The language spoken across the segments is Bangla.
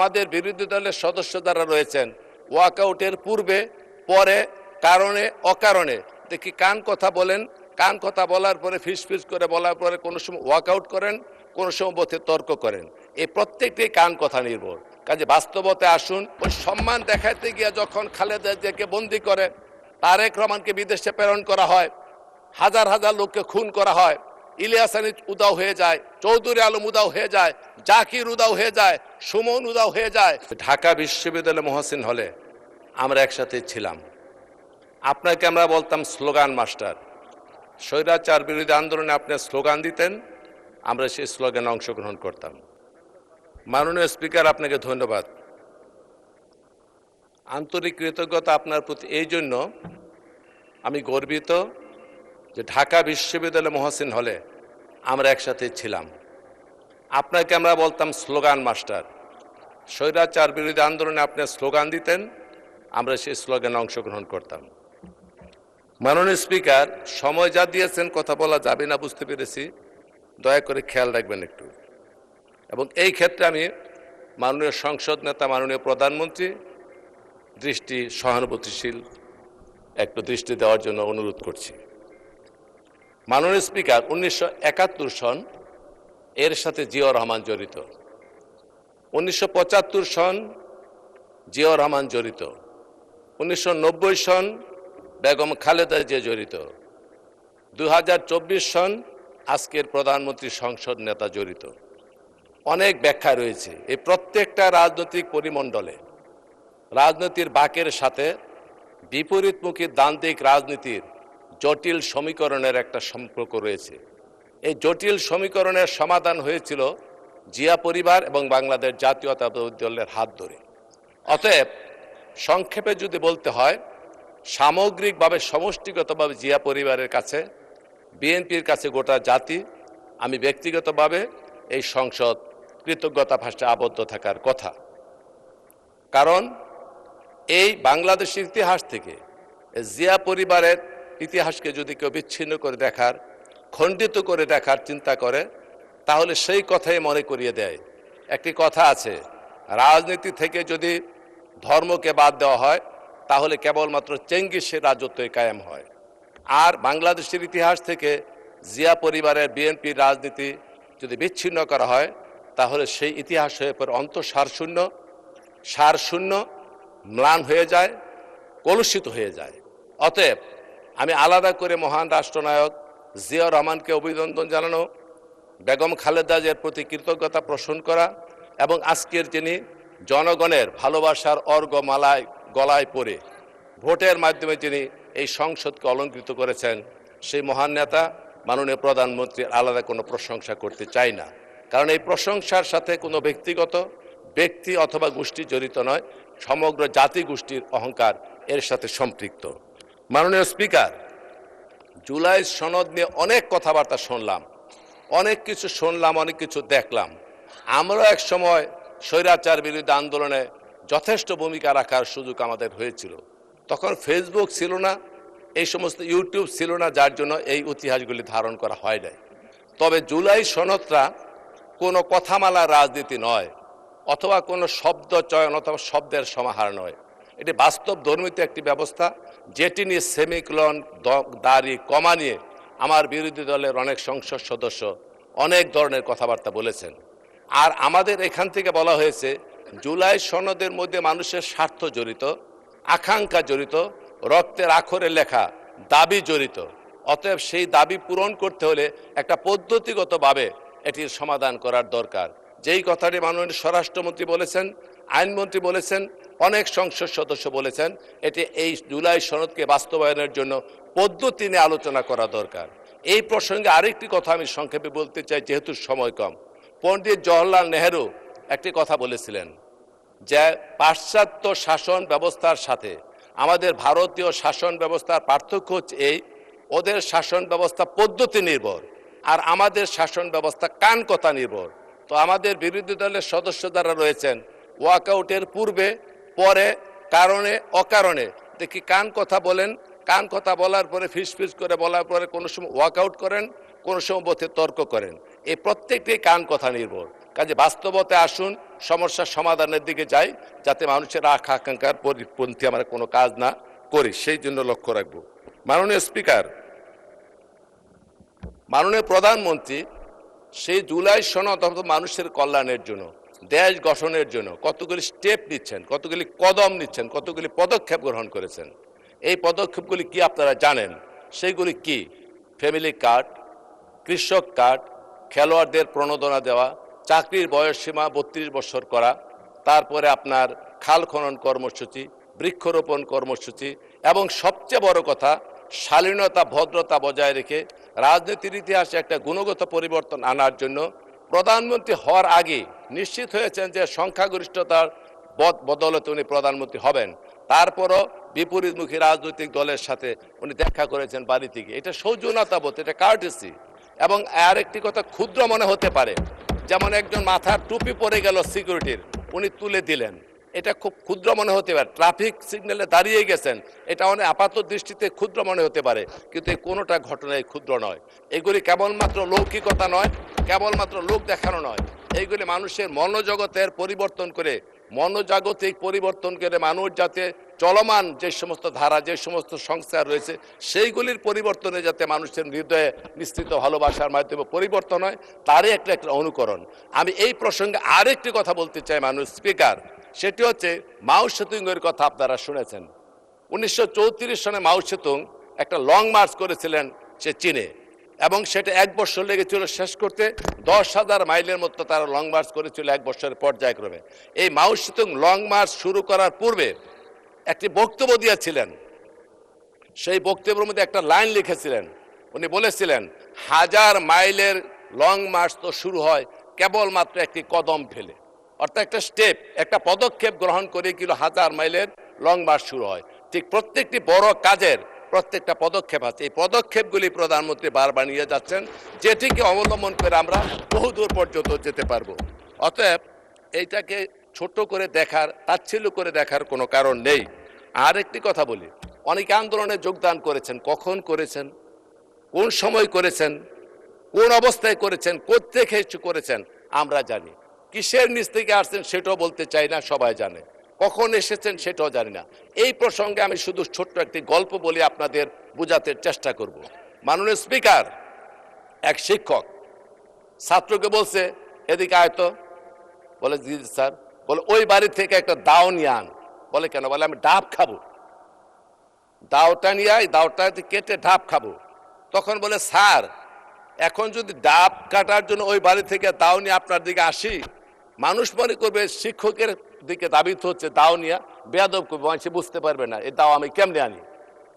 আমাদের বিরোধী দলের সদস্য যারা রয়েছেন ওয়াকআউটের পূর্বে পরে কারণে অকারণে দেখি কান কথা বলেন, কান কথা বলার পরে ফিস করে বলার পরে কোনো সময় ওয়াকআউট করেন, কোনো সময় পথে তর্ক করেন। এই প্রত্যেকটি কান কথা নির্ভর। কাজে বাস্তবতে আসুন, ওই সম্মান দেখাতে গিয়ে যখন খালেদা জিয়াকে বন্দি করে, তারেক রহমানকে বিদেশে প্রেরণ করা হয়, হাজার হাজার লোককে খুন করা হয়, ইলিয়াস আলী উদাও হয়ে যায়, চৌধুরী আলম উদাও হয়ে যায়, জাকির উদাও হয়ে যায়, সুমন উদাও হয়ে যায়। ঢাকা বিশ্ববিদ্যালয় মহসিন হলে আমরা একসাথে ছিলাম। আপনাকে আমরা বলতাম স্লোগান মাস্টার। স্বৈরাচার বিরোধী আন্দোলনে আপনি স্লোগান দিতেন, আমরা সেই স্লোগানে অংশগ্রহণ করতাম। মাননীয় স্পিকার, আপনাকে ধন্যবাদ। আন্তরিক কৃতজ্ঞতা আপনার প্রতি এই জন্য আমি গর্বিত যে ঢাকা বিশ্ববিদ্যালয় মহসিন হলে আমরা একসাথে ছিলাম। আপনাকে আমরা বলতাম স্লোগান মাস্টার। স্বৈরাচার বিরোধী আন্দোলনে আপনি স্লোগান দিতেন, আমরা সেই স্লোগানে অংশগ্রহণ করতাম। মাননীয় স্পিকার, সময় যা দিয়েছেন কথা বলা যাবে না বুঝতে পেরেছি, দয়া করে খেয়াল রাখবেন একটু। এবং এই ক্ষেত্রে আমি মাননীয় সংসদ নেতা, মাননীয় প্রধানমন্ত্রী দৃষ্টি সহানুভূতিশীল একটু দৃষ্টি দেওয়ার জন্য অনুরোধ করছি। মাননীয় স্পিকার, 1971 সন এর সাথে জিয়াউর রহমান জড়িত, 1975 সন জিয়াউর রহমান জড়িত, 1990 সন বেগম খালেদা জিয়া জড়িত, 2024 সন আজকের প্রধানমন্ত্রী সংসদ নেতা জড়িত। অনেক ব্যাখ্যা রয়েছে। এই প্রত্যেকটা রাজনৈতিক পরিমণ্ডলে রাজনীতির বাঁকের সাথে বিপরীতমুখী দ্বান্দ্বিক রাজনীতির জটিল সমীকরণের একটা সম্পর্ক রয়েছে। এই জটিল সমীকরণের সমাধান হয়েছিল জিয়া পরিবার এবং বাংলাদেশ জাতীয়তাবাদী দলের হাত ধরে। অতএব সংক্ষেপে যদি বলতে হয়, সামগ্রিকভাবে সমষ্টিগতভাবে জিয়া পরিবারের কাছে, বিএনপির কাছে গোটা জাতি, আমি ব্যক্তিগতভাবে এই সংসদ কৃতজ্ঞতা ভাষায় আবদ্ধ থাকার কথা। কারণ এই বাংলাদেশের ইতিহাস থেকে জিয়া পরিবারের ইতিহাসকে যদি কেউ বিচ্ছিন্ন করে দেখার, খণ্ডিত করে দেখার চিন্তা করে, তাহলে সেই কথাই মনে করিয়ে দেয়। একটি কথা আছে, রাজনীতি থেকে যদি ধর্মকে বাদ দেওয়া হয় তাহলে কেবলমাত্র চেঙ্গিসের রাজত্বই কায়েম হয়। আর বাংলাদেশের ইতিহাস থেকে জিয়া পরিবারের বিএনপির রাজনীতি যদি বিচ্ছিন্ন করা হয় তাহলে সেই ইতিহাস হয়ে পড়ে অন্তঃসারশূন্য, সারশূন্য, ম্লান হয়ে যায়, কলুষিত হয়ে যায়। অতএব আমি আলাদা করে মহান রাষ্ট্রনায়ক জিয়াউর রহমানকে অভিনন্দন জানানো, বেগম খালেদা জিয়ার প্রতি কৃতজ্ঞতা পোষণ করা এবং আজকের যিনি জনগণের ভালোবাসার অর্ঘ্যমালায় গলায় পড়ে ভোটের মাধ্যমে যিনি এই সংসদকে অলঙ্কৃত করেছেন, সেই মহান নেতা মাননীয় প্রধানমন্ত্রীর আলাদা কোনো প্রশংসা করতে চাই না। কারণ এই প্রশংসার সাথে কোনো ব্যক্তি অথবা গোষ্ঠী জড়িত নয়, সমগ্র জাতি গোষ্ঠীর অহংকার এর সাথে সম্পৃক্ত। মাননীয় স্পিকার, জুলাই সনদ নিয়ে অনেক কথাবার্তা শুনলাম, অনেক কিছু দেখলাম। আমরা এক সময় স্বৈরাচার বিরোধী আন্দোলনে যথেষ্ট ভূমিকা রাখার সুযোগ আমাদের হয়েছিল। তখন ফেসবুক ছিল না, এই সমস্ত ইউটিউব ছিল না, যার জন্য এই ইতিহাসগুলি ধারণ করা হয় নাই। তবে জুলাই সনদটা কোনো কথামালা রাজনীতি নয়, অথবা কোনো শব্দ চয়ন অথবা শব্দের সমাহার নয়। এটি বাস্তব ধর্মিত একটি ব্যবস্থা, যেটি নিয়ে সেমিকলন, দাড়ি, কমা নিয়ে আমার বিরোধী দলের অনেক সংসদ সদস্য অনেক ধরনের কথাবার্তা বলেছেন। আর আমাদের এখান থেকে বলা হয়েছে জুলাই সনদের মধ্যে মানুষের স্বার্থ জড়িত, আকাঙ্ক্ষা জড়িত, রক্তের আখরে লেখা দাবি জড়িত। অতএব সেই দাবি পূরণ করতে হলে একটা পদ্ধতিগতভাবে এটির সমাধান করার দরকার। যেই কথাটি মাননীয় স্বরাষ্ট্রমন্ত্রী বলেছেন, আইনমন্ত্রী বলেছেন, অনেক সংসদ সদস্য বলেছেন, এটি এই জুলাই সনদকে বাস্তবায়নের জন্য পদ্ধতি নিয়ে আলোচনা করা দরকার। এই প্রসঙ্গে আরেকটি কথা আমি সংক্ষেপে বলতে চাই, যেহেতু সময় কম। পণ্ডিত জওহরলাল নেহেরু একটি কথা বলেছিলেন যে পাশ্চাত্য শাসন ব্যবস্থার সাথে আমাদের ভারতীয় শাসন ব্যবস্থার পার্থক্য হচ্ছে এই, ওদের শাসন ব্যবস্থা পদ্ধতি নির্ভর আর আমাদের শাসন ব্যবস্থা কান কথা নির্ভর। তো আমাদের বিরোধী দলের সদস্য যারা রয়েছেন ওয়াকআউটের পূর্বে পরে কারণে অকারণে দেখি কান কথা বলেন, কান কথা বলার পরে ফিস করে বলার পরে কোনো সময় ওয়াকআউট করেন, কোনো সময় পথে তর্ক করেন। এই প্রত্যেকটি কান কথা নির্ভর। কাজে বাস্তবতে আসুন, সমস্যার সমাধানের দিকে যাই, যাতে মানুষের আকাঙ্ক্ষার পরিপন্থী আমরা কোনো কাজ না করি, সেই জন্য লক্ষ্য রাখবো। মাননীয় স্পিকার, মাননীয় প্রধানমন্ত্রী সেই জুলাই সনদ মানুষের কল্যাণের জন্য, দেশ গঠনের জন্য কতগুলি স্টেপ নিচ্ছেন, কতগুলি কদম নিচ্ছেন, কতগুলি পদক্ষেপ গ্রহণ করেছেন। এই পদক্ষেপগুলি কি আপনারা জানেন? সেইগুলি কি? ফ্যামিলি কার্ড, কৃষক কার্ড, খেলোয়াড়দের প্রণোদনা দেওয়া, চাকরির বয়সসীমা 32 বছর করা, তারপরে আপনার খাল খনন কর্মসূচি, বৃক্ষরোপণ কর্মসূচি, এবং সবচেয়ে বড় কথা শালীনতা ভদ্রতা বজায় রেখে রাজনীতির ইতিহাসে একটা গুণগত পরিবর্তন আনার জন্য প্রধানমন্ত্রী হওয়ার আগে নিশ্চিত হয়েছেন যে সংখ্যাগরিষ্ঠতার বদৌলতে উনি প্রধানমন্ত্রী হবেন। তারপরও বিপরীতমুখী রাজনৈতিক দলের সাথে উনি দেখা করেছেন বাড়ি থেকে। এটা সৌজন্যতাবোধ, এটা কার্টেসি। এবং আর একটি কথা ক্ষুদ্র মনে হতে পারে, যেমন একজন মাথার টুপি পরে গেল সিকিউরিটির, উনি তুলে দিলেন, এটা খুব ক্ষুদ্র মনে হতে পারে। ট্রাফিক সিগন্যালে দাঁড়িয়ে গেছেন, এটা অনেক আপাত দৃষ্টিতে ক্ষুদ্র মনে হতে পারে, কিন্তু এই কোনোটা ঘটনায় ক্ষুদ্র নয়। এগুলি কেবলমাত্র লৌকিকতা নয়, কেবলমাত্র লোক দেখানো নয়, এইগুলি মানুষের মনোজগতের পরিবর্তন করে, মনোজাগতিক পরিবর্তন করে মানুষ যাতে চলমান যে সমস্ত ধারা, যে সমস্ত সংস্কার রয়েছে, সেইগুলির পরিবর্তনে যাতে মানুষের হৃদয়ে নিশ্চিত ভালোবাসার মাধ্যমে পরিবর্তন হয়, তারই একটা অনুকরণ। আমি এই প্রসঙ্গে আরেকটি কথা বলতে চাই মাননীয় স্পিকার, সেটি হচ্ছে মাও সেতুংয়ের কথা আপনারা শুনেছেন। 1934 সনে মাও সেতুং একটা লং মার্চ করেছিলেন সে চীনে, এবং সেটা 1 বছর লেগেছিল শেষ করতে। 10,000 মাইলের মতো তারা লং মার্চ করেছিল 1 বছরের পর্যায়ক্রমে। এই মাও সেতুং লং মার্চ শুরু করার পূর্বে একটি বক্তব্য দিয়েছিলেন। সেই বক্তব্যের মধ্যে একটা লাইন লিখেছিলেন, উনি বলেছিলেন 1000 মাইলের লং মার্চ তো শুরু হয় কেবলমাত্র একটি কদম ফেলে, অর্থাৎ একটা স্টেপ, একটা পদক্ষেপ গ্রহণ করে কিন্তু 1000 মাইলের লং মার্চ শুরু হয়। ঠিক প্রত্যেকটি বড় কাজের প্রত্যেকটা পদক্ষেপ আছে, এই পদক্ষেপগুলি প্রধানমন্ত্রী বারবার নিয়ে যাচ্ছেন, যেটিকে অবলম্বন করে আমরা বহুদূর পর্যন্ত যেতে পারবো। অতএব এইটাকে ছোট করে দেখার, তাচ্ছিল্য করে দেখার কোনো কারণ নেই। আর একটি কথা বলি, অনেকে আন্দোলনে যোগদান করেছেন, কখন করেছেন, কোন সময় করেছেন, কোন অবস্থায় করেছেন, কোত্থেকে করেছেন আমরা জানি। কিসের নিচ থেকে আসছেন সেটাও বলতে চাই না, সবাই জানে। কখন এসেছেন সেটাও জানি না। এই প্রসঙ্গে আমি শুধু ছোট্ট একটি গল্প বলে আপনাদের বোঝাতে চেষ্টা করব। মাননীয় স্পিকার, এক শিক্ষক ছাত্রকে বলছে এদিকে আয়তো, বলে জি স্যার। বলে ওই বাড়ি থেকে একটা দাও নিয়ে আন। বলে কেন? বলে আমি ডাব খাবো। দাওটা নিয়ে আয়, দাওটা কেটে ডাব খাবো। তখন বলে স্যার, এখন যদি ডাব কাটার জন্য ওই বাড়ি থেকে দাও নিয়ে আপনার দিকে আসি, মানুষ মনে করবে শিক্ষকের দিকে দাবিত হচ্ছে, দাও নিয়ে বেয়াদব করবে, সে বুঝতে পারবে না এই দাও আমি কেমনে আনি।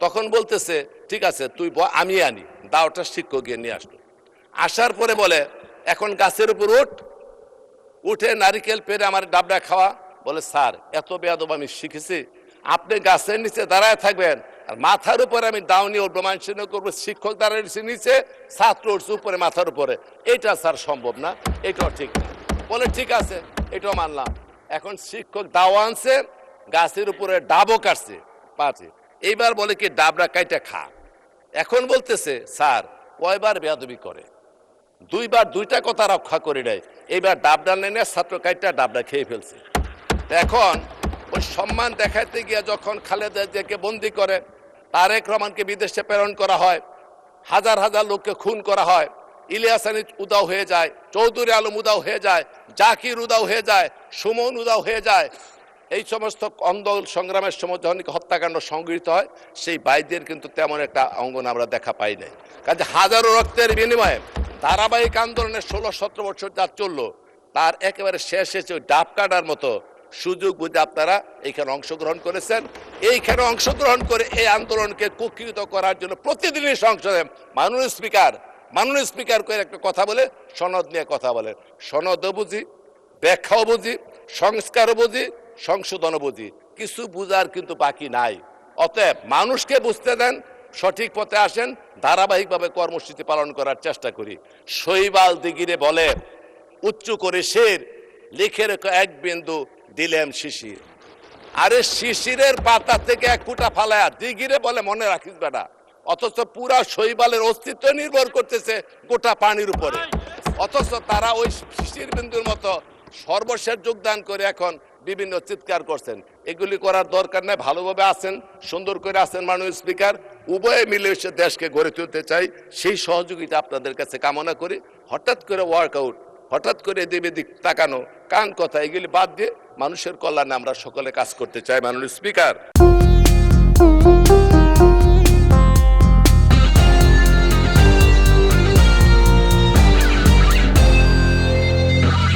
তখন বলতেছে ঠিক আছে তুই আমি আনি। দাওটা শিক্ষক গিয়ে নিয়ে আসলো। আসার পরে বলে এখন গাছের উপর উঠে নারিকেল পেরে আমার ডাবটা খাওয়া। বলে স্যার, এত বেয়াদব আমি শিখেছি, আপনি গাছের নিচে দাঁড়ায় থাকবেন আর মাথার উপরে আমি দাও নিয়ে উঠবো, মানুষ করবো শিক্ষক দাঁড়ায় নিচে, ছাত্র উঠছে উপরে মাথার উপরে, এটা স্যার সম্ভব না, এটাও ঠিক না। বলে ঠিক আছে, এটাও মানলাম। এখন শিক্ষক দাও আনছে, গাছের উপরে ডাবও কাটছে পাচ্ছে। এইবার বলে কি ডাবরা কাইটা খা। এখন বলতেছে স্যার কয়বার বেয়াদবি করে, দুইবার দুইটা কথা রক্ষা করে নেয়, এইবার ডাবডা নেনে ছাত্র কাইটা ডাবডা খেয়ে ফেলছে। এখন ওই সম্মান দেখাতে গিয়ে যখন খালেদা জিয়াকে বন্দি করে, তারেক রহমানকে বিদেশে প্রেরণ করা হয়, হাজার হাজার লোককে খুন করা হয়, ইলিয়াস আলী উদাও হয়ে যায়, চৌধুরী আলম উদাও হয়ে যায়, জাকির উদাও হয়ে যায়, সুমন উদাও হয়ে যায়, এই সমস্ত আন্দোলন সংগ্রামের সময় যখন হত্যাকাণ্ড সংঘটিত হয়, সেই বাইদের কিন্তু তেমন একটা অঙ্গন আমরা দেখা পাই নাই। কাজে হাজারো রক্তের বিনিময়ে ধারাবাহিক আন্দোলনের 16-17 বছর যা চললো, তার একেবারে শেষ হয়েছে ওই ডাব কাটার মতো সুযোগ বুঝে আপনারা এইখানে অংশগ্রহণ করেছেন। এইখানে অংশগ্রহণ করে এই আন্দোলনকে কুক্ষিগত করার জন্য প্রতিদিনই সংসদে মাননীয় স্পিকার করে একটা কথা বলে, সনদ নিয়ে কথা বলেন। সনদও বুঝি, ব্যাখ্যাও বুঝি, সংস্কারও বুঝি, সংশোধনও বুঝি, কিছু বুঝার কিন্তু বাকি নাই। অতএব মানুষকে বুঝতে দেন, সঠিক পথে আসেন, ধারাবাহিকভাবে কর্মসূচি পালন করার চেষ্টা করি। শৈবাল দিগিরে বলে উচ্চ করে শের, লিখে রেখো এক বিন্দু দিলেম শিশির। আরে শিশিরের পাতা থেকে এক ফুটা ফালায়া দিগিরে বলে মনে রাখিস বেটা, অথচ পুরা শৈবালের অস্তিত্ব নির্ভর করতেছে গোটা পানির উপরে। অথচ তারা ওই শিশির বিন্দুর মতো সর্বশেষ যোগদান করে এখন বিভিন্ন চিৎকার করছেন। এগুলি করার দরকার নেই। ভালোভাবে আছেন, সুন্দর করে আছেন মাননীয় স্পিকার। উভয়ে মিলে এসে দেশকে গড়ে তুলতে চাই, সেই সহযোগিতা আপনাদের কাছে কামনা করি। হঠাৎ করে ওয়ার্কআউট, হঠাৎ করে এদিক এদিক তাকানো, কান কথা, এগুলি বাদ দিয়ে মানুষের কল্যাণে আমরা সকলে কাজ করতে চাই মাননীয় স্পিকার।